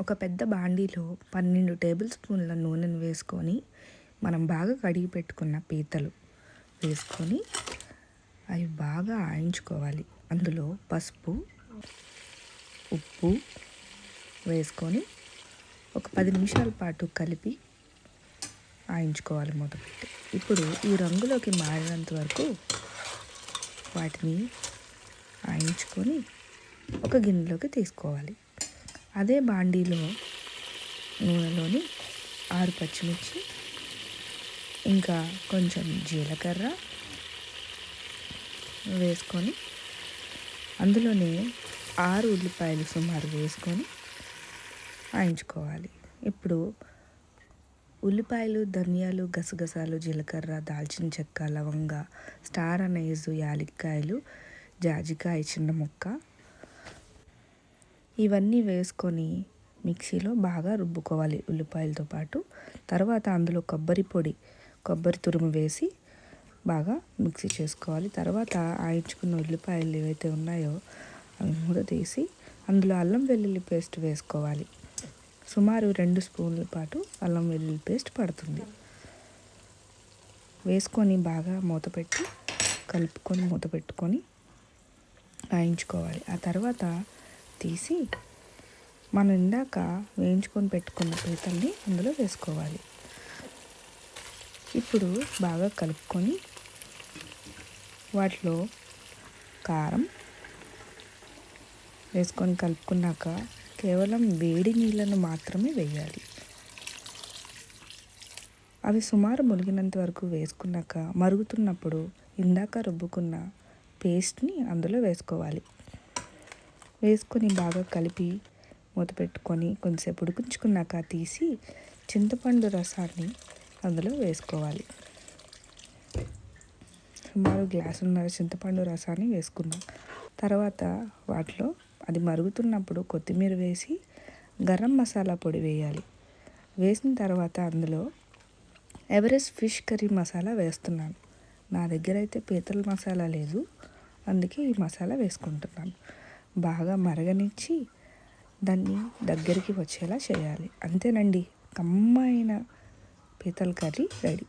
ఒక పెద్ద బాండీలో 12 టేబుల్ స్పూన్ల నూనెను వేసుకొని మనం బాగా కడిగి పెట్టుకున్న పీతలు వేసుకొని అవి బాగా ఆయించుకోవాలి. అందులో పసుపు, ఉప్పు వేసుకొని ఒక 10 నిమిషాల పాటు కలిపి ఆయించుకోవాలి మూతపెట్టి. ఇప్పుడు ఈ రంగులోకి మారినంత వరకు వాటిని ఆయించుకొని ఒక గిన్నెలోకి తీసుకోవాలి. అదే బాండీలో నూనెలోని 6 పచ్చిమిర్చి, ఇంకా కొంచెం జీలకర్ర వేసుకొని అందులోనే 6 ఉల్లిపాయలు సుమారు వేసుకొని ఆయించుకోవాలి. ఇప్పుడు ఉల్లిపాయలు, ధనియాలు, గసగసాలు, జీలకర్ర, దాల్చిన చెక్క, లవంగ, స్టార్ అనైజు, యాలక్కాయలు, జాజికాయ చిన్న ముక్క ఇవన్నీ వేసుకొని మిక్సీలో బాగా రుబ్బుకోవాలి ఉల్లిపాయలతో పాటు. తర్వాత అందులో కొబ్బరి తురుము వేసి బాగా మిక్సీ చేసుకోవాలి. తర్వాత ఆయించుకున్న ఉల్లిపాయలు ఏవైతే ఉన్నాయో అవి మూత తీసి అందులో అల్లం వెల్లుల్లి పేస్ట్ వేసుకోవాలి. సుమారు 2 స్పూన్ల పాటు అల్లం వెల్లుల్లి పేస్ట్ పడుతుంది. వేసుకొని బాగా మూత పెట్టుకొని ఆయించుకోవాలి. ఆ తర్వాత తీసి మనం ఇందాక వేయించుకొని పెట్టుకున్న పీతల్ని అందులో వేసుకోవాలి. ఇప్పుడు బాగా కలుపుకొని వాటిలో కారం వేసుకొని కలుపుకున్నాక కేవలం వేడి నీళ్ళను మాత్రమే వేయాలి. అవి సుమారు మునిగినంత వరకు వేసుకున్నాక మరుగుతున్నప్పుడు ఇందాక రుబ్బుకున్న పేస్ట్ని అందులో వేసుకోవాలి. వేసుకొని బాగా కలిపి మూత పెట్టుకొని కొంచెంసేపు ఉడికించుకున్నాక తీసి చింతపండు రసాన్ని అందులో వేసుకోవాలి. సుమారు గ్లాసున్నర చింతపండు రసాన్ని వేసుకున్నాం. తర్వాత వాటిలో అది మరుగుతున్నప్పుడు కొత్తిమీర వేసి గరం మసాలా పొడి వేయాలి. వేసిన తర్వాత అందులో ఎవరెస్ట్ ఫిష్ కర్రీ మసాలా వేస్తున్నాను. నా దగ్గర అయితే పీతల మసాలా లేదు, అందుకే ఈ మసాలా వేసుకుంటున్నాను. బాగా మరగనిచ్చి దాన్ని దగ్గరికి వచ్చేలా చేయాలి. అంతేనండి, కమ్మమైన పీతల కర్రీ రెడీ.